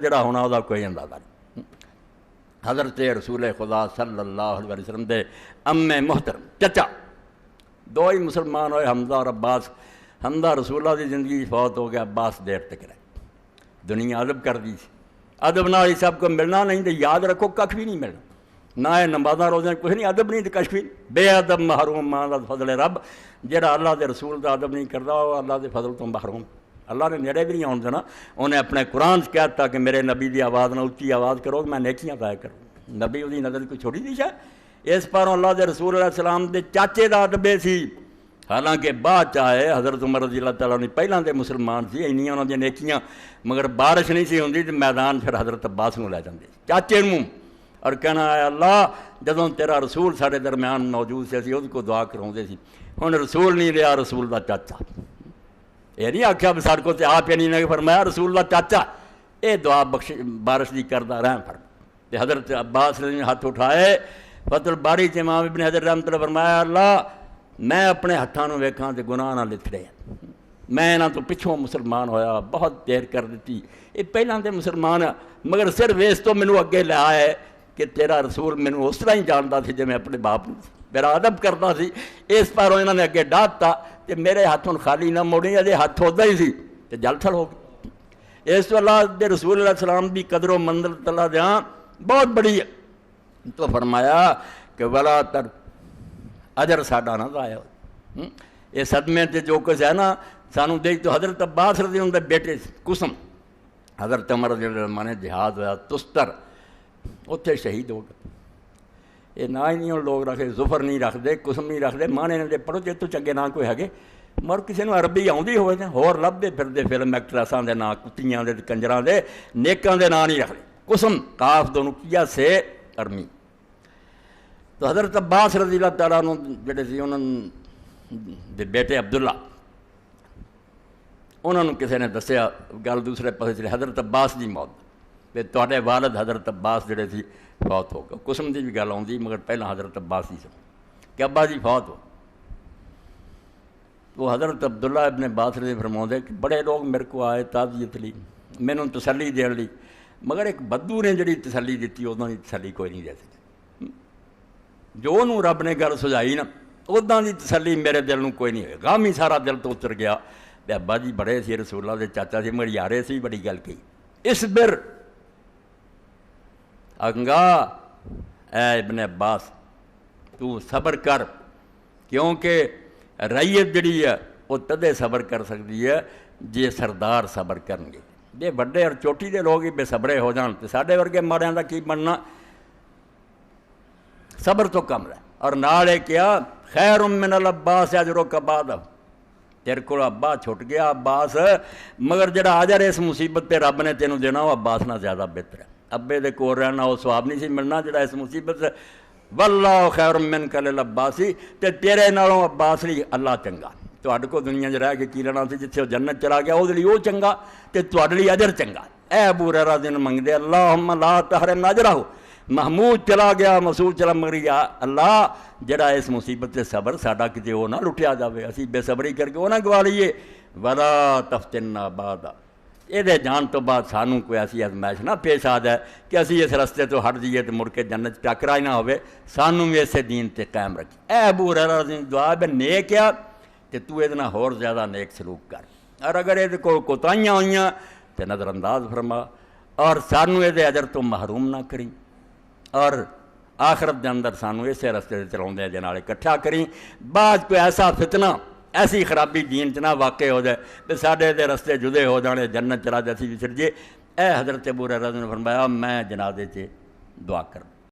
جڑا ہونا وہ کوئی اندازہ نہیں۔ حضرت رسول خدا صلی اللہ علیہ وسلم دے امے محترم چچا دو ہی مسلمان ہوئے، حمزہ اور عباس۔ حمزہ رسول اللہ دی زندگی فوت ہو گیا، عباس دیر تک رہے۔ دنیا ادب کر دی سی، ادب نہ ہی سب کو ملنا نہیں تو یاد رکھو کھ بھی نہیں ملنا، نہ ہے نمازاں روزے کچھ نہیں، ادب نہیں تو کچھ بھی نہیں۔ بے ادب محروم ماں دا فضل رب، جہاں اللہ دے رسول دا ادب نہیں کرتا وہ اللہ دے فضل تو محروم۔ اللہ نے نیڑے بھی نہیں آن دینا، انہیں اپنے قرآن سے کہتا کہ میرے نبی دی آواز نہ اچھی آواز کرو میں نیکیاں ضائع کروں۔ نبی وہی نظر کوئی چھوڑی دی شاید اس پاروں اللہ دے رسول علیہ السلام دے چاچے دا ادبے سی، حالانکہ بعد چاہے حضرت عمر رضی اللہ تعالیٰ نے پہلاں دے مسلمان سی، اینیاں انہوں نے نیکیاں، مگر بارش نہیں سی ہوندی تو میدان پھر حضرت عباس کو لے جاندے چاچے نوں، اور کہنا ہے اللہ جدوں تیرا رسول سارے درمیان موجود سی اسی اس کو دعا کراؤندے سی، ہن رسول نہیں رہا رسول دا چاچا۔ یہ نہیں آخیا بھی سارے کو تے آپ نہیں نے فرمایا رسول دا چاچا، اے دعا بخش بارش دی کردا رہن پر۔ تے حضرت عباس نے ہاتھ اٹھائے، فتح الباری تے امام ابن حجر رحمۃ اللہ فرمایا اللہ میں اپنے ہاتھاں نوں ویکھاں تے گناہ نہ لتھڑے، میں انہاں تو پچھوں مسلمان ہویا، بہت دیر کر دیتی، یہ پہلاں دے مسلمان مگر صرف اس تو مینوں اگے لے آئے کہ تیرا رسول مینوں اس طرح ہی جاندا سی جے میں اپنے باپ نوں میرا ادب کرتا سی، اس پاروں انہوں نے اگے ڈانٹتا کہ میرے ہاتھوں خالی نہ موڑی، اجے ہاتھ ہوتا ہی سی تو جل تھل ہو گئی۔ اس تو اللہ دے رسول علیہ السلام دی قدر و منزلت اللہ دیاں بہت بڑی ہے، تو فرمایا کہ ولا تر اجر ساڈا نہ ضائع ہو۔ یہ صدمے تے جو کچھ ہے نا سانوں دیکھ تو حضرت عباس رضی اللہ عنہ دے بیٹے قسم حضرت عمر رضی اللہ عنہ نے جہاد ہوا تستر اتنے شہید ہو گئے۔ یہ نہ ہی نہیں لوگ رکھے، ظفر نہیں رکھتے، قسم نہیں رکھتے، مانے نے پڑھو جے تو چنگے نہ کوئی ہے مگر کسی نے عربی آؤندی ہوئے تے ہور لبدے پھردے فلم ایکٹریساں دے نام کتیاں دے کنجراں دے نیکاں دے نام نہیں رکھتے۔ قسم کاف دونوں کیا سے ارمی۔ تو حضرت عباس رضی اللہ تعالیٰ عنہ جڑے سی انہوں دے بیٹے عبداللہ انہوں نے کسی نے دسیا گل دوسرے پاسے چلے حضرت عباس دی موت تے تواڈے والد حضرت عباس جڑے سی فوت ہو گئے۔ قسم دی بھی گل آؤندی مگر پہلا حضرت عباس ہی سی کہ ابا جی فوت ہو۔ تو حضرت عبداللہ ابن عباس رضی فرماؤندے کہ بڑے لوگ میرے کو آئے تعزیت لی مینوں تسلی دین لی، مگر ایک بدو نے جڑی تسلی دیتی اُداں دی تسلی کوئی نہیں دے سکتی۔ جو انہوں رب نے گل سجائی نا اُداں دی تسلی میرے دل نوں کوئی نہیں ہوئی، غم ہی سارا دل تو اتر گیا۔ تے ابا جی بڑے سی رسول اللہ دے چاچا سی مگر یارے سی بڑی گل کہی اصبر انگا اے ابن عباس تو صبر کر، کیونکہ رعیت جڑی ہے وہ تدے صبر کر سکتی ہے جے سردار صبر کرن گے۔ جے بڑے اور چوٹی دے لوگ ہی بے صبرے ہو جان تو ساڈے ورگے ماڑیاں دا کی بننا، صبر تو کم رہے۔ اور نال کیا خیر من العباس اجرک بعد، تیرے کو ابا چھٹ گیا عباس مگر جڑا اجر اس مصیبت پہ رب نے تینوں دینا وہ عباس نہ زیادہ بہتر ہے۔ ابے دے کول رہنا وہ ثواب نہیں سی ملنا جڑا اس مصیبت سے واللہ خیر منک للعباسی، تے تیرے نالوں عباس لی اللہ چنگا۔ تواڈے کو دنیا 'چ رہ کے کی لینا سی، جتھے وہ جنت چلا گیا وہ لیے وہ چنگا تے تواڈے لیے اجر چنگا۔ اے ابو ہریرہ دن منگدے اللہم لا تحرمنا اجرہ، محمود چلا گیا مسعود چلا مگر یا اللہ جڑا اس مصیبت سے صبر ساڈا کتے وہ نہ لٹیا جاوے، اسی بے صبری کر کے وہ نہ گوا لیے۔ ولا تفتنا بعد، یہ جان تو بعد سانوں کوئی ایسی آزمائش نہ پیش آ جائے کہ اسی اس رستے تو ہٹ جائیے تو مڑ کے جنت ٹکرا ہی نہ ہوئے، سانوں بھی اسے دین تے قائم رکھی۔ اے ابو ہریرہ دی دعا ہے نیک ہے تے تو یہ ہور زیادہ نیک سلوک کر، اور اگر یہ کوتاہیاں ہوئیاں تو نظر انداز فرما، اور سانوں یہ اجر تو محروم نہ کریں، اور آخرت دے اندر سانوں اسے رستے سے چلاؤندے دے نال اکٹھا کریں۔ بعد کوئی ایسا فتنہ ایسی خرابی دین چ نہ واقع ہو جائے کہ ساڈے دے رستے جدے ہو جانے جنت چلا جاسی وچر جے۔ اے حضرت ابو ہریرہ نے فرمایا میں جنازے 'چ دعا کر